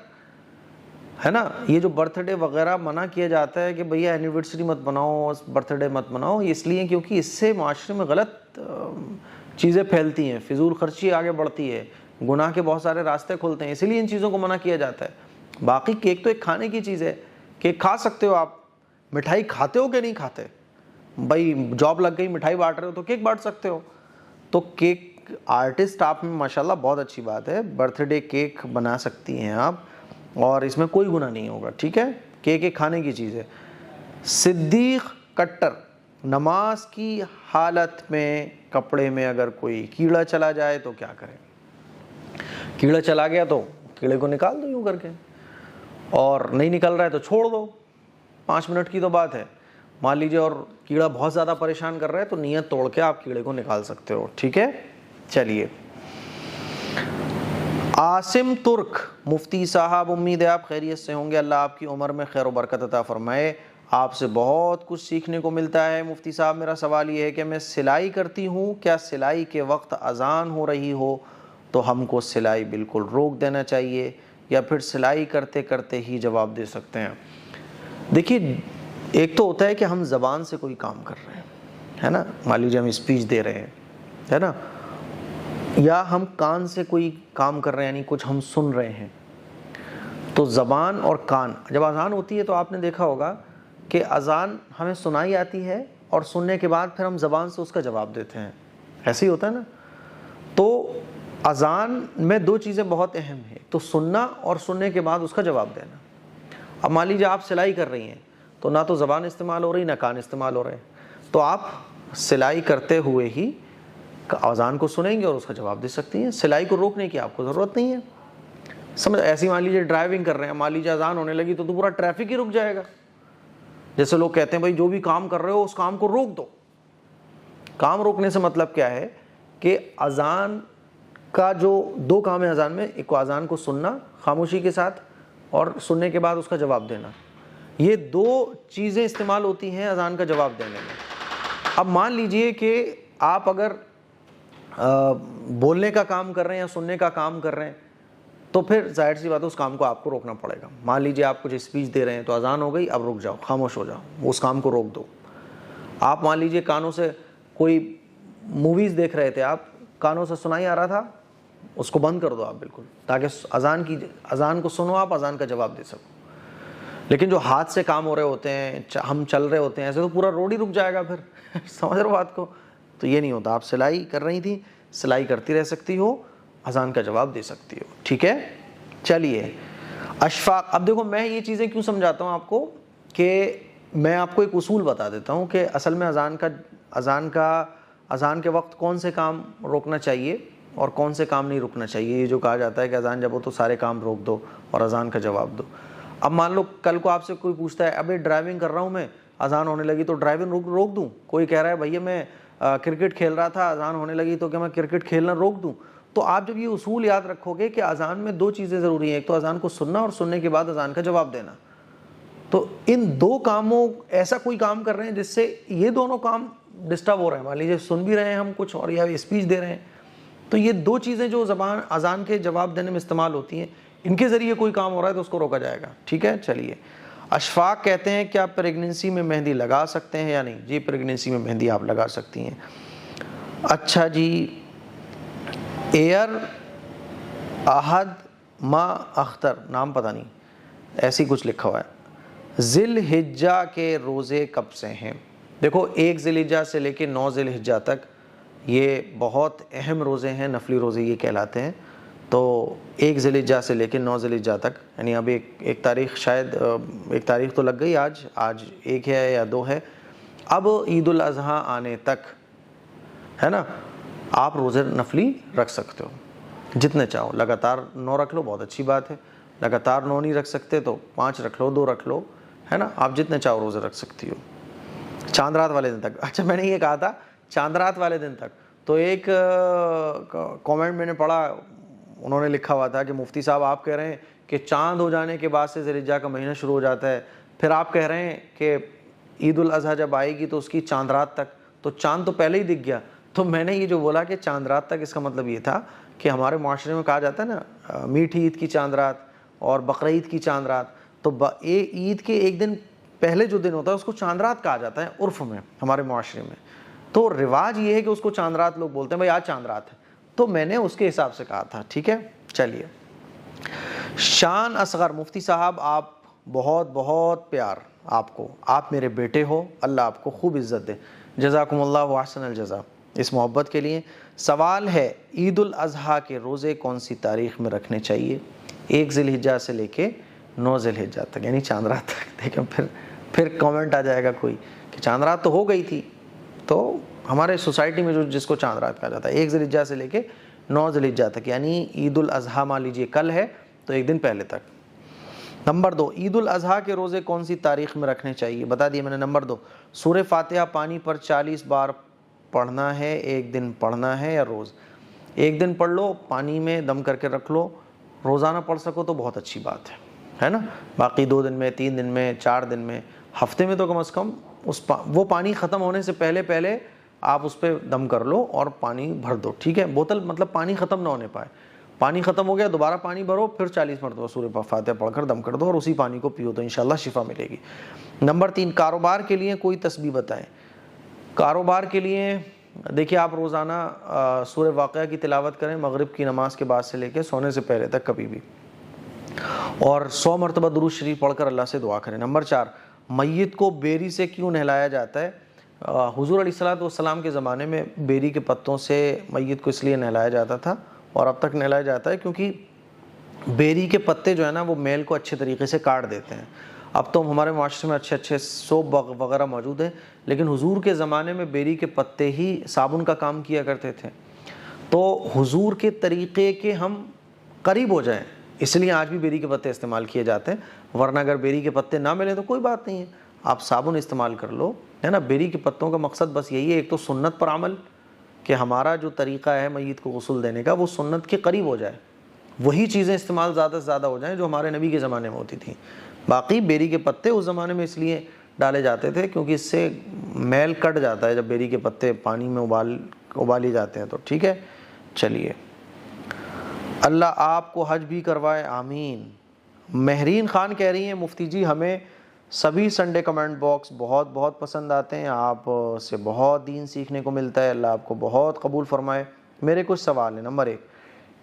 ہے نا۔ یہ جو برتھ ڈے وغیرہ منع کیا جاتا ہے کہ بھیا اینیورسری مت بناؤ، برتھ ڈے مت بناؤ، اس لیے کیونکہ اس سے معاشرے میں غلط چیزیں پھیلتی ہیں، فضول خرچی آگے بڑھتی ہے، گناہ کے بہت سارے راستے کھلتے ہیں، اسی لیے ان چیزوں کو منع کیا جاتا ہے۔ باقی کیک تو ایک کھانے کی چیز ہے، کیک کھا سکتے ہو آپ۔ مٹھائی کھاتے ہو کہ نہیں کھاتے؟ بھائی جاب لگ گئی، مٹھائی بانٹ رہے ہو تو کیک بانٹ سکتے ہو۔ تو کیک آرٹسٹ آپ میں ماشاءاللہ بہت اچھی بات ہے، برتھ ڈے کیک بنا سکتی ہیں آپ، اور اس میں کوئی گناہ نہیں ہوگا، ٹھیک ہے۔ کیک ایک کھانے کی چیز ہے۔ صدیق کٹر، نماز کی حالت میں کپڑے میں اگر کوئی کیڑا چلا جائے تو کیا کریں؟ کیڑا چلا گیا تو کیڑے کو نکال دو یوں کر کے، اور نہیں نکل رہا ہے تو چھوڑ دو، 5 منٹ کی تو بات ہے۔ مان لیجیے اور کیڑا بہت زیادہ پریشان کر رہا ہے تو نیت توڑ کے آپ کیڑے کو نکال سکتے ہو. ٹھیک ہے, چلیے. عاصم ترک مفتی صاحب, امید ہے آپ خیریت سے ہوں گے, اللہ آپ کی عمر میں خیر و برکت عطا فرمائے. آپ سے بہت کچھ سیکھنے کو ملتا ہے. مفتی صاحب میرا سوال یہ ہے کہ میں سلائی کرتی ہوں, کیا سلائی کے وقت اذان ہو رہی ہو تو ہم کو سلائی بالکل روک دینا چاہیے یا پھر سلائی کرتے کرتے ہی جواب دے سکتے ہیں؟ دیکھیے, ایک تو ہوتا ہے کہ ہم زبان سے کوئی کام کر رہے ہیں, ہے نا, مان لیجیے ہم اسپیچ دے رہے ہیں, ہے نا, یا ہم کان سے کوئی کام کر رہے ہیں, یعنی کچھ ہم سن رہے ہیں. تو زبان اور کان, جب اذان ہوتی ہے تو آپ نے دیکھا ہوگا کہ اذان ہمیں سنائی آتی ہے اور سننے کے بعد پھر ہم زبان سے اس کا جواب دیتے ہیں, ایسے ہی ہوتا ہے نا. تو اذان میں دو چیزیں بہت اہم ہیں, تو سننا اور سننے کے بعد اس کا جواب دینا. اب مان لیجیے آپ سلائی کر رہی ہیں تو نہ تو زبان استعمال ہو رہی نہ کان استعمال ہو رہے ہیں, تو آپ سلائی کرتے ہوئے ہی اذان کو سنیں گے اور اس کا جواب دے سکتی ہیں. سلائی کو روکنے کی آپ کو ضرورت نہیں ہے. سمجھ, ایسی مان لیجیے ڈرائیونگ کر رہے ہیں, مان لیجیے اذان ہونے لگی تو پورا ٹریفک ہی رک جائے گا. جیسے لوگ کہتے ہیں بھائی جو بھی کام کر رہے ہو اس کام کو روک دو. کام روکنے سے مطلب کیا ہے کہ اذان کا جو دو کام ہے اذان میں, ایک کو اذان کو سننا خاموشی کے ساتھ اور سننے کے بعد اس کا جواب دینا, یہ دو چیزیں استعمال ہوتی ہیں اذان کا جواب دینے میں. اب مان لیجئے کہ آپ اگر بولنے کا کام کر رہے ہیں یا سننے کا کام کر رہے ہیں تو پھر ظاہر سی بات ہے اس کام کو آپ کو روکنا پڑے گا. مان لیجئے آپ کچھ اسپیچ دے رہے ہیں تو اذان ہو گئی, اب رک جاؤ, خاموش ہو جاؤ, اس کام کو روک دو. آپ مان لیجئے کانوں سے کوئی موویز دیکھ رہے تھے, آپ کانوں سے سنائی آ رہا تھا, اس کو بند کر دو آپ بالکل, تاکہ اذان کو سنو, آپ اذان کا جواب دے سکو. لیکن جو ہاتھ سے کام ہو رہے ہوتے ہیں, ہم چل رہے ہوتے ہیں, ایسے تو پورا روڈ ہی رک جائے گا پھر. سمجھ رہے ہو بات کو؟ تو یہ نہیں ہوتا. آپ سلائی کر رہی تھی, سلائی کرتی رہ سکتی ہو, اذان کا جواب دے سکتی ہو. ٹھیک ہے, چلیے. اشفاق, اب دیکھو میں یہ چیزیں کیوں سمجھاتا ہوں آپ کو, کہ میں آپ کو ایک اصول بتا دیتا ہوں کہ اصل میں اذان کے وقت کون سے کام روکنا چاہیے اور کون سے کام نہیں رکنا چاہیے. یہ جو کہا جاتا ہے کہ اذان جب ہو تو سارے کام روک دو اور اذان کا جواب دو. اب مان لو کل کو آپ سے کوئی پوچھتا ہے, ابھی ڈرائیونگ کر رہا ہوں میں, اذان ہونے لگی تو ڈرائیونگ روک دوں. کوئی کہہ رہا ہے بھیا میں کرکٹ کھیل رہا تھا, اذان ہونے لگی تو کیا میں کرکٹ کھیلنا روک دوں؟ تو آپ جب یہ اصول یاد رکھو گے کہ اذان میں دو چیزیں ضروری ہیں, ایک تو اذان کو سننا اور سننے کے بعد اذان کا جواب دینا. تو ان دو کاموں, ایسا کوئی کام کر رہے ہیں جس سے یہ دونوں کام ڈسٹرب ہو رہے ہیں, مان لیجیے سن بھی رہے ہیں ہم کچھ اور یا اسپیچ دے رہے ہیں, تو یہ دو چیزیں جو زبان اذان کے جواب دینے میں استعمال ہوتی ہیں, ان کے ذریعے کوئی کام ہو رہا ہے تو اس کو روکا جائے گا. ٹھیک ہے, چلیے. اشفاق کہتے ہیں کیا پریگننسی میں مہندی لگا سکتے ہیں یا نہیں؟ جی پریگننسی میں مہندی آپ لگا سکتی ہیں. اچھا جی. ایئر احد ما اختر, نام پتہ نہیں, ایسی کچھ لکھا ہوا ہے. ذی الحجہ کے روزے کب سے ہیں؟ دیکھو 1 ذی الحجہ سے لے کے 9 ذی الحجہ تک یہ بہت اہم روزے ہیں, نفلی روزے یہ کہلاتے ہیں. تو 1 ذی الحجہ سے لے کے 9 ذی الحجہ تک, یعنی اب ایک تاریخ, شاید ایک تاریخ تو لگ گئی, آج 1 ہے یا 2 ہے, اب عید الاضحیٰ آنے تک, ہے نا, آپ روزے نفلی رکھ سکتے ہو جتنے چاہو. لگاتار 9 رکھ لو, بہت اچھی بات ہے. لگاتار 9 نہیں رکھ سکتے تو 5 رکھ لو, 2 رکھ لو, ہے نا, آپ جتنے چاہو روزے رکھ سکتی ہو. چاند رات والے دن تک. اچھا میں نے یہ کہا تھا چاند رات والے دن تک, تو ایک کامنٹ میں نے پڑھا, انہوں نے لکھا ہوا تھا کہ مفتی صاحب آپ کہہ رہے ہیں کہ چاند ہو جانے کے بعد سے ذی الحجہ کا مہینہ شروع ہو جاتا ہے, پھر آپ کہہ رہے ہیں کہ عید الاضحیٰ جب آئے گی تو اس کی چاند رات تک, تو چاند تو پہلے ہی دکھ گیا. تو میں نے یہ جو بولا کہ چاند رات تک, اس کا مطلب یہ تھا کہ ہمارے معاشرے میں کہا جاتا ہے نا میٹھی عید کی چاند رات اور بقرعید کی چاند رات, تو عید کے ایک دن پہلے جو دن ہوتا ہے اس کو چاند رات کہا جاتا ہے عرف میں ہمارے معاشرے میں. تو رواج یہ ہے کہ اس کو چاند رات لوگ بولتے ہیں, بھائی آج چاند رات ہے, تو میں نے اس کے حساب سے کہا تھا. ٹھیک ہے, چلیے. شان اصغر, مفتی صاحب آپ بہت بہت پیار آپ کو, آپ میرے بیٹے ہو, اللہ آپ کو خوب عزت دے, جزاکم اللہ احسن الجزا اس محبت کے لیے. سوال ہے عید الاضحیٰ کے روزے کون سی تاریخ میں رکھنے چاہیے؟ 1 ذی الحجہ سے لے کے 9 ذی الحجہ تک, یعنی چاند رات تک. دیکھیں پھر کامنٹ آ جائے گا کوئی کہ چاند رات تو ہو گئی تھی. تو ہمارے سوسائٹی میں جس کو چاند رات کہا جاتا ہے 1 ذی الحجہ سے لے کے 9 ذی الحجہ تک, یعنی عید الاضحیٰ مان لیجیے کل ہے تو ایک دن پہلے تک. نمبر 2، عید الاضحیٰ کے روزے کون سی تاریخ میں رکھنے چاہیے؟ بتا دیے میں نے۔ نمبر 2، سورہ فاتحہ پانی پر 40 بار پڑھنا ہے، ایک دن پڑھنا ہے یا روز؟ ایک دن پڑھ لو، پانی میں دم کر کے رکھ لو، روزانہ پڑھ سکو تو بہت اچھی بات ہے نا؟ باقی 2 دن میں، 3 دن میں، 4 دن میں، ہفتے میں تو کم از کم وہ پانی ختم ہونے سے پہلے آپ اس پہ دم کر لو اور پانی بھر دو، ٹھیک ہے؟ بوتل مطلب پانی ختم نہ ہونے پائے، پانی ختم ہو گیا دوبارہ پانی بھرو، پھر 40 مرتبہ سورہ فاتحہ پڑھ کر دم کر دو اور اسی پانی کو پیو تو انشاءاللہ شفا ملے گی۔ نمبر 3، کاروبار کے لیے کوئی تسبیح بتائیں۔ کاروبار کے لیے دیکھیے آپ روزانہ سورہ واقعہ کی تلاوت کریں مغرب کی نماز کے بعد سے لے کے سونے سے پہلے تک کبھی بھی، اور 100 مرتبہ درود شریف پڑھ کر اللہ سے دعا کریں۔ نمبر 4، میت کو بیری سے کیوں نہلایا جاتا ہے؟ حضور علیہ الصلوۃ والسلام کے زمانے میں بیری کے پتوں سے میت کو اس لیے نہلایا جاتا تھا اور اب تک نہلایا جاتا ہے کیونکہ بیری کے پتے جو ہے نا وہ میل کو اچھے طریقے سے کاٹ دیتے ہیں۔ اب تو ہمارے معاشرے میں اچھے سوپ وغیرہ موجود ہیں، لیکن حضور کے زمانے میں بیری کے پتے ہی صابن کا کام کیا کرتے تھے۔ تو حضور کے طریقے کے ہم قریب ہو جائیں اس لیے آج بھی بیری کے پتے استعمال کیے جاتے ہیں، ورنہ اگر بیری کے پتے نہ ملیں تو کوئی بات نہیں ہے، آپ صابن استعمال کر لو، ہے نا؟ بیری کے پتوں کا مقصد بس یہی ہے، ایک تو سنت پر عمل، کہ ہمارا جو طریقہ ہے میت کو غسل دینے کا وہ سنت کے قریب ہو جائے، وہی چیزیں استعمال زیادہ سے زیادہ ہو جائیں جو ہمارے نبی کے زمانے میں ہوتی تھیں۔ باقی بیری کے پتے اس زمانے میں اس لیے ڈالے جاتے تھے کیونکہ اس سے میل کٹ جاتا ہے جب بیری کے پتے پانی میں ابالے جاتے ہیں تو، ٹھیک ہے؟ چلیے، اللہ آپ کو حج بھی کروائے، آمین۔ مہرین خان کہہ رہی ہیں مفتی جی ہمیں سبھی سنڈے کمنٹ باکس بہت بہت پسند آتے ہیں، آپ سے بہت دین سیکھنے کو ملتا ہے، اللہ آپ کو بہت قبول فرمائے۔ میرے کچھ سوال ہیں۔ نمبر 1،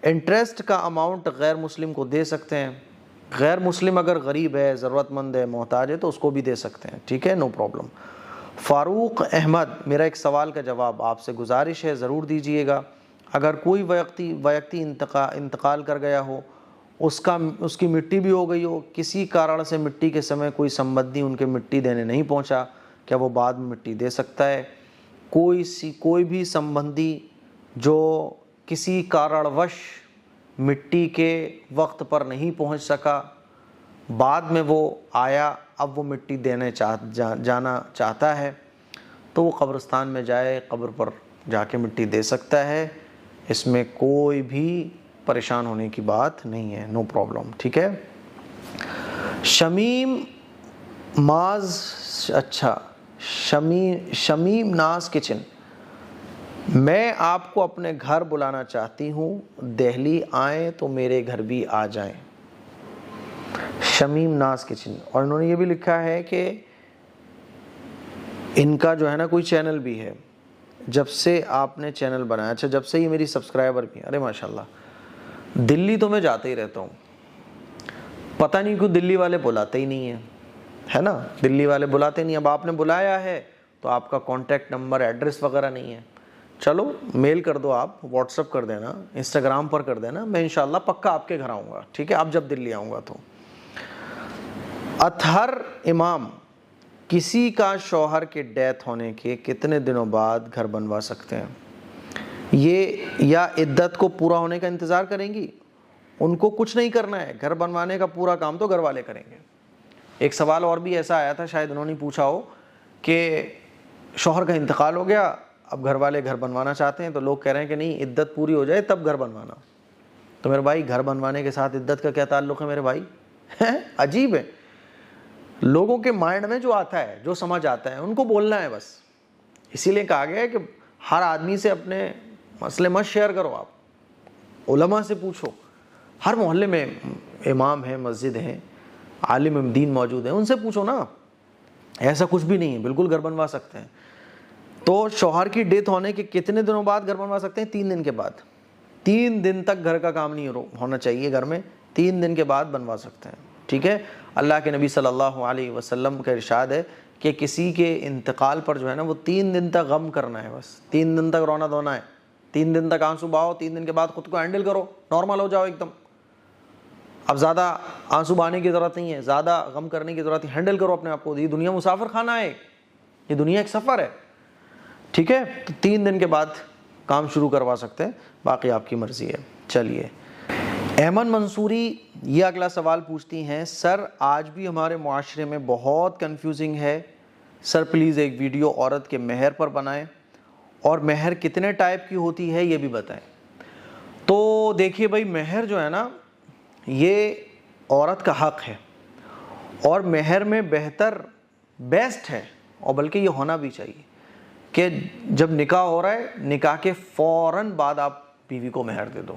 انٹرسٹ کا اماؤنٹ غیر مسلم کو دے سکتے ہیں؟ غیر مسلم اگر غریب ہے، ضرورت مند ہے، محتاج ہے تو اس کو بھی دے سکتے ہیں، ٹھیک ہے؟ No problem. فاروق احمد، میرا ایک سوال کا جواب آپ سے گزارش ہے ضرور دیجئے گا۔ اگر کوئی ویکتی انتقال کر گیا ہو، اس کی مٹی بھی ہو گئی ہو، کسی کارن سے مٹی کے سمے کوئی سمبندھی ان کے مٹی دینے نہیں پہنچا، کیا وہ بعد میں مٹی دے سکتا ہے؟ کوئی بھی سمبندھی جو کسی کارنوش مٹی کے وقت پر نہیں پہنچ سکا، بعد میں وہ آیا، اب وہ مٹی دینے جانا چاہتا ہے تو وہ قبرستان میں جائے، قبر پر جا کے مٹی دے سکتا ہے، اس میں کوئی بھی پریشان ہونے کی بات نہیں ہے، نو پرابلم، ٹھیک ہے؟ شمیم ناز کچن، میں آپ کو اپنے گھر بلانا چاہتی ہوں، دہلی آئیں تو میرے گھر بھی آ جائیں۔ شمیم ناز کچن، اور انہوں نے یہ بھی لکھا ہے کہ ان کا جو ہے نا کوئی چینل بھی ہے، جب سے آپ نے چینل بنایا، اچھا جب سے یہ میری سبسکرائبر بھی ہیں، ارے ماشاءاللہ، دلی تو میں جاتے ہی رہتا ہوں، پتہ نہیں کیوں دلی والے بلاتے ہی نہیں ہیں، ہے نا؟ دلی والے بلاتے نہیں، اب آپ نے بلایا ہے تو آپ کا کانٹیکٹ نمبر، ایڈریس وغیرہ نہیں ہے، چلو میل کر دو، آپ واٹس ایپ کر دینا، انسٹاگرام پر کر دینا، میں انشاءاللہ پکا آپ کے گھر آؤں گا، ٹھیک ہے؟ آپ جب دلی آؤں گا تو۔ اطہر امام، کسی کا شوہر کے ڈیتھ ہونے کے کتنے دنوں بعد گھر بنوا سکتے ہیں؟ یہ یا عدت کو پورا ہونے کا انتظار کریں گی؟ ان کو کچھ نہیں کرنا ہے، گھر بنوانے کا پورا کام تو گھر والے کریں گے۔ ایک سوال اور بھی ایسا آیا تھا، شاید انہوں نے پوچھا ہو کہ شوہر کا انتقال ہو گیا، اب گھر والے گھر بنوانا چاہتے ہیں، تو لوگ کہہ رہے ہیں کہ نہیں عدت پوری ہو جائے تب گھر بنوانا۔ تو میرے بھائی گھر بنوانے کے ساتھ عدت کا کیا تعلق ہے میرے بھائی؟ عجیب ہے، لوگوں کے مائنڈ میں جو آتا ہے، جو سمجھ آتا ہے ان کو بولنا ہے بس، اسی لیے کہا گیا ہے کہ ہر آدمی سے اپنے مسئلے مت شیئر کرو، آپ علماء سے پوچھو، ہر محلے میں امام ہیں، مسجد ہیں، عالم دین موجود ہیں، ان سے پوچھو نا، ایسا کچھ بھی نہیں ہے، بالکل گھر بنوا سکتے ہیں۔ تو شوہر کی ڈیتھ ہونے کے کتنے دنوں بعد گھر بنوا سکتے ہیں؟ 3 دن کے بعد، 3 دن تک گھر کا کام نہیں ہونا چاہیے گھر میں، 3 دن کے بعد بنوا سکتے ہیں، ٹھیک ہے؟ اللہ کے نبی صلی اللہ علیہ وسلم کا ارشاد ہے کہ کسی کے انتقال پر جو ہے نا وہ 3 دن تک غم کرنا ہے، بس 3 دن تک رونا دھونا ہے، 3 دن تک آنسو بہاؤ، 3 دن کے بعد خود کو ہینڈل کرو، نارمل ہو جاؤ ایک دم۔ اب زیادہ آنسو بہانے کی ضرورت نہیں ہے، زیادہ غم کرنے کی ضرورت ہے، ہینڈل کرو اپنے آپ کو، یہ دنیا مسافر خانہ ہے، یہ دنیا ایک سفر ہے، ٹھیک ہے؟ تو 3 دن کے بعد کام شروع کروا سکتے ہیں، باقی آپ کی مرضی ہے۔ چلیے، احمد منصوری یہ اگلا سوال پوچھتی ہیں، سر آج بھی ہمارے معاشرے میں بہت کنفیوزنگ ہے، سر پلیز ایک ویڈیو عورت کے مہر پر بنائیں اور مہر کتنے ٹائپ کی ہوتی ہے یہ بھی بتائیں۔ تو دیکھیے بھائی، مہر جو ہے نا یہ عورت کا حق ہے، اور مہر میں بہتر بیسٹ ہے، اور بلکہ یہ ہونا بھی چاہیے کہ جب نکاح ہو رہا ہے نکاح کے فوراً بعد آپ بیوی کو مہر دے دو۔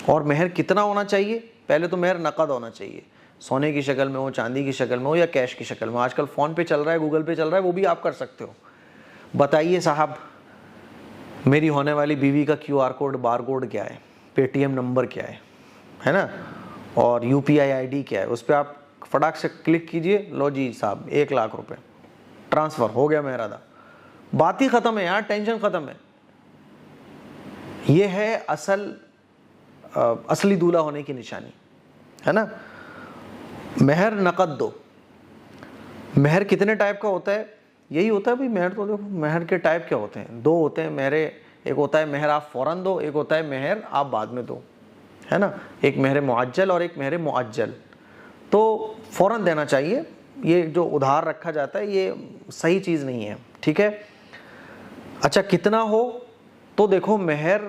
اور مہر کتنا ہونا چاہیے؟ پہلے تو مہر نقد ہونا چاہیے، سونے کی شکل میں ہو، چاندی کی شکل میں ہو، یا کیش کی شکل میں۔ آج کل فون پہ چل رہا ہے، گوگل پہ چل رہا ہے، وہ بھی آپ کر سکتے ہو۔ بتائیے صاحب میری ہونے والی بیوی کا QR کوڈ بار کوڈ کیا ہے، پے ٹی ایم نمبر کیا ہے نا، اور UPI ID کیا ہے، اس پہ آپ فٹاک سے کلک کیجئے، لو جی صاحب 1 لاکھ روپے ٹرانسفر ہو گیا مہر ادا، بات ہی ختم ہے یار، ٹینشن ختم ہے۔ یہ ہے اصلی دولہا ہونے کی نشانی، ہے نا۔ مہر نقد دو۔ مہر کتنے ٹائپ کا ہوتا ہے؟ یہی ہوتا ہے بھائی، مہر تو دیکھو، مہر کے ٹائپ کیا ہوتے ہیں؟ 2 ہوتے ہیں مہر، ایک ہوتا ہے مہر آپ فوراً دو، ایک ہوتا ہے مہر آپ بعد میں دو، ہے نا۔ ایک مہر معجل اور ایک مہر مؤجل۔ تو فوراً دینا چاہیے، یہ جو ادھار رکھا جاتا ہے یہ صحیح چیز نہیں ہے، ٹھیک ہے۔ اچھا کتنا ہو؟ تو دیکھو مہر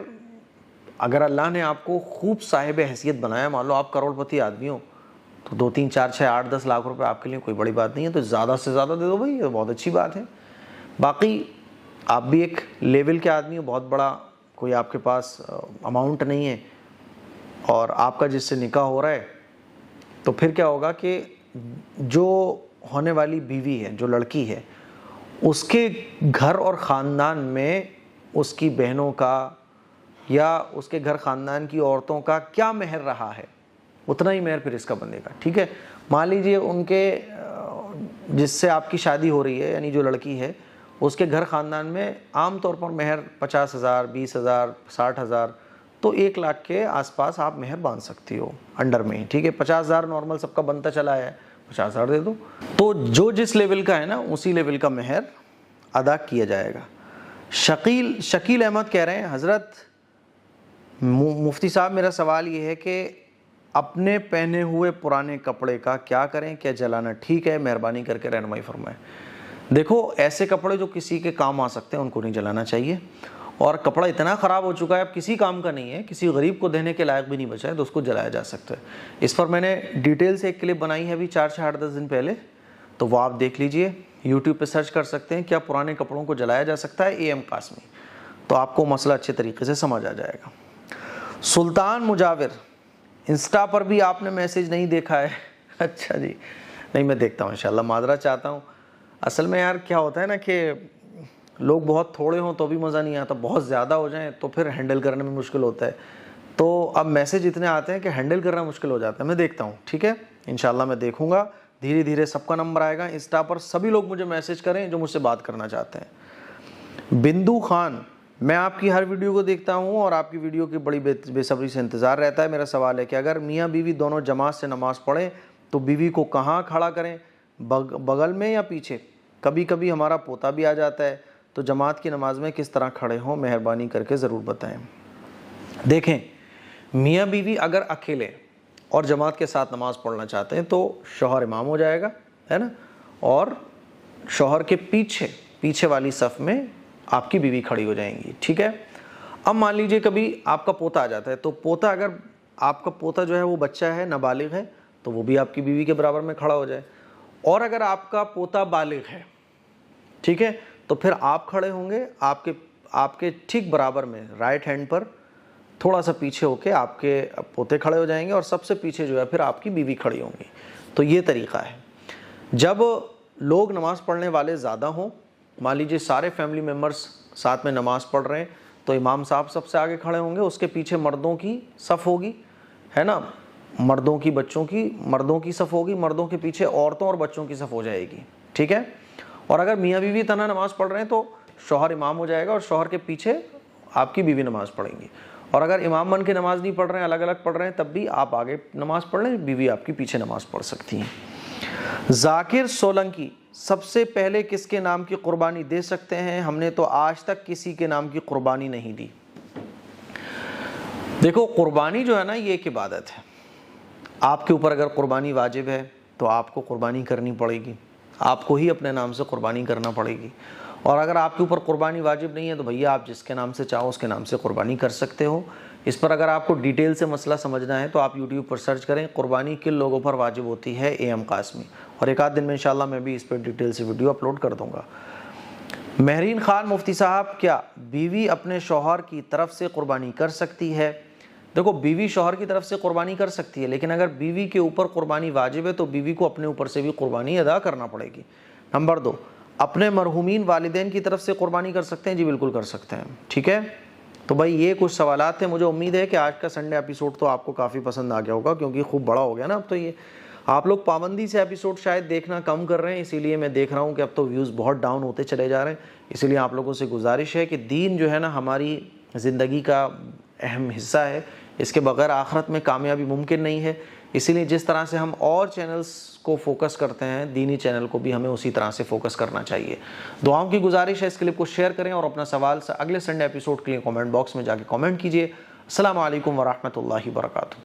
اگر اللہ نے آپ کو خوب صاحب حیثیت بنایا، مان لو آپ کروڑ پتی آدمی ہو، تو 2 3 4 6 8 10 لاکھ روپے آپ کے لیے کوئی بڑی بات نہیں ہے، تو زیادہ سے زیادہ دے دو بھائی، یہ بہت اچھی بات ہے۔ باقی آپ بھی ایک لیول کے آدمی ہو، بہت بڑا کوئی آپ کے پاس اماؤنٹ نہیں ہے، اور آپ کا جس سے نکاح ہو رہا ہے، تو پھر کیا ہوگا کہ جو ہونے والی بیوی ہے، جو لڑکی ہے، اس کے گھر اور خاندان میں اس کی بہنوں کا یا اس کے گھر خاندان کی عورتوں کا کیا مہر رہا ہے، اتنا ہی مہر پھر اس کا بنے گا، ٹھیک ہے۔ مان لیجئے ان کے جس سے آپ کی شادی ہو رہی ہے، یعنی جو لڑکی ہے، اس کے گھر خاندان میں عام طور پر مہر 50,000 20,000 60,000، تو 1 لاکھ کے آس پاس آپ مہر باندھ سکتی ہو انڈر میں، ٹھیک ہے۔ 50,000 نارمل سب کا بنتا چلا ہے، 50,000 دے دو۔ تو جو جس لیول کا ہے نا، اسی لیول کا مہر ادا کیا جائے گا۔ شکیل احمد کہہ رہے ہیں، حضرت مفتی صاحب میرا سوال یہ ہے کہ اپنے پہنے ہوئے پرانے کپڑے کا کیا کریں، کیا جلانا ٹھیک ہے؟ مہربانی کر کے رہنمائی فرمائیں۔ دیکھو ایسے کپڑے جو کسی کے کام آ سکتے ہیں ان کو نہیں جلانا چاہیے، اور کپڑا اتنا خراب ہو چکا ہے اب کسی کام کا نہیں ہے، کسی غریب کو دینے کے لائق بھی نہیں بچا ہے، تو اس کو جلایا جا سکتا ہے۔ اس پر میں نے ڈیٹیل سے ایک کلپ بنائی ہے ابھی 4 سے 8 10 دن پہلے، تو وہ آپ دیکھ لیجئے، یوٹیوب پہ سرچ کر سکتے ہیں کیا پرانے کپڑوں کو جلایا جا سکتا ہے AM قاسمی، تو آپ کو مسئلہ اچھے طریقے سے سمجھ آ جائے گا۔ سلطان مجاور، انسٹا پر بھی آپ نے میسج نہیں دیکھا ہے؟ اچھا جی، نہیں میں دیکھتا ہوں انشاءاللہ، معذرت چاہتا ہوں۔ اصل میں یار کیا ہوتا ہے نا کہ لوگ بہت تھوڑے ہوں تو بھی مزہ نہیں آتا، بہت زیادہ ہو جائیں تو پھر ہینڈل کرنے میں مشکل ہوتا ہے، تو اب میسج اتنے آتے ہیں کہ ہینڈل کرنا مشکل ہو جاتا ہے۔ میں دیکھتا ہوں، ٹھیک ہے، انشاءاللہ میں دیکھوں گا، دھیرے دھیرے سب کا نمبر آئے گا۔ انسٹا پر سبھی لوگ مجھے میسج کریں جو مجھ سے بات کرنا چاہتے ہیں۔ بندو خان، میں آپ کی ہر ویڈیو کو دیکھتا ہوں اور آپ کی ویڈیو کی بڑی بے صبری سے انتظار رہتا ہے۔ میرا سوال ہے کہ اگر میاں بیوی دونوں جماعت سے نماز پڑھیں تو بیوی کو کہاں کھڑا کریں، بغل میں یا پیچھے؟ کبھی کبھی ہمارا پوتا بھی آ جاتا ہے، تو جماعت کی نماز میں کس طرح کھڑے ہوں، مہربانی کر کے ضرور بتائیں۔ دیکھیں میاں بیوی اگر اکیلے اور جماعت کے ساتھ نماز پڑھنا چاہتے ہیں تو شوہر امام ہو جائے گا، ہے نا، اور شوہر کے پیچھے والی صف میں آپ کی بیوی کھڑی ہو جائیں گی، ٹھیک ہے۔ اب مان لیجئے کبھی آپ کا پوتا آ جاتا ہے، تو پوتا اگر آپ کا پوتا جو ہے وہ بچہ ہے، نابالغ ہے، تو وہ بھی آپ کی بیوی کے برابر میں کھڑا ہو جائے، اور اگر آپ کا پوتا بالغ ہے، ٹھیک ہے، تو پھر آپ کھڑے ہوں گے آپ کے ٹھیک برابر میں، رائٹ ہینڈ پر تھوڑا سا پیچھے ہو کے آپ کے پوتے کھڑے ہو جائیں گے، اور سب سے پیچھے جو ہے پھر آپ کی بیوی کھڑی ہوں گی۔ تو یہ طریقہ ہے۔ جب لوگ نماز پڑھنے والے زیادہ ہوں، مان لیجیے سارے فیملی ممبرس ساتھ میں نماز پڑھ رہے ہیں، تو امام صاحب سب سے آگے کھڑے ہوں گے، اس کے پیچھے مردوں کی صف ہوگی، ہے نا، مردوں کی صف ہوگی، مردوں کے پیچھے عورتوں اور بچوں کی صف ہو جائے گی، ٹھیک ہے۔ اور اگر میاں بیوی تنہا نماز پڑھ رہے ہیں تو شوہر امام ہو جائے گا، اور شوہر کے پیچھے آپ کی بیوی نماز پڑھیں گی، اور اگر امام بن کے نماز نہیں پڑھ رہے ہیں، الگ الگ پڑھ رہے ہیں، تب بھی آپ آگے نماز پڑھ لیں، بیوی آپ کی پیچھے نماز پڑھ سکتی ہیں۔ ذاکر سولنکی، سب سے پہلے کس کے نام کی قربانی دے سکتے ہیں؟ ہم نے تو آج تک کسی کے نام کی قربانی نہیں دی۔ دیکھو قربانی جو ہے نا یہ ایک عبادت ہے. آپ کے اوپر اگر قربانی واجب ہے تو آپ کو قربانی کرنی پڑے گی, آپ کو ہی اپنے نام سے قربانی کرنا پڑے گی. اور اگر آپ کے اوپر قربانی واجب نہیں ہے تو بھیا آپ جس کے نام سے چاہو اس کے نام سے قربانی کر سکتے ہو. اس پر اگر آپ کو ڈیٹیل سے مسئلہ سمجھنا ہے تو آپ یوٹیوب پر سرچ کریں قربانی کن لوگوں پر واجب ہوتی ہے اے.ایم. قاسمی, اور ایک آدھ دن میں انشاءاللہ میں بھی اس پر ڈیٹیل سے ویڈیو اپلوڈ کر دوں گا. مہرین خان مفتی صاحب, کیا بیوی اپنے شوہر کی طرف سے قربانی کر سکتی ہے؟ دیکھو بیوی شوہر کی طرف سے قربانی کر سکتی ہے, لیکن اگر بیوی کے اوپر قربانی واجب ہے تو بیوی کو اپنے اوپر سے بھی قربانی ادا کرنا پڑے گی. نمبر 2, اپنے مرحومین والدین کی طرف سے قربانی کر سکتے ہیں؟ جی بالکل کر سکتے ہیں. ٹھیک ہے, تو بھائی یہ کچھ سوالات تھے. مجھے امید ہے کہ آج کا سنڈے ایپیسوڈ تو آپ کو کافی پسند آ گیا ہوگا, کیونکہ خوب بڑا ہو گیا نا اب تو. یہ آپ لوگ پابندی سے ایپیسوڈ شاید دیکھنا کم کر رہے ہیں, اسی لیے میں دیکھ رہا ہوں کہ اب تو ویوز بہت ڈاؤن ہوتے چلے جا رہے ہیں. اسی لیے آپ لوگوں سے گزارش ہے کہ دین جو ہے نا ہماری زندگی کا اہم حصہ ہے, اس کے بغیر آخرت میں کامیابی ممکن نہیں ہے. اسی لیے جس طرح سے ہم اور چینلز کو فوکس کرتے ہیں, دینی چینل کو بھی ہمیں اسی طرح سے فوکس کرنا چاہیے. دعاؤں کی گزارش ہے اس کلپ کو شیئر کریں اور اپنا سوال اگلے سنڈے ایپیسوڈ کے لیے کامنٹ باکس میں جا کے کامنٹ کیجیے. السلام علیکم ورحمۃ اللہ وبرکاتہ.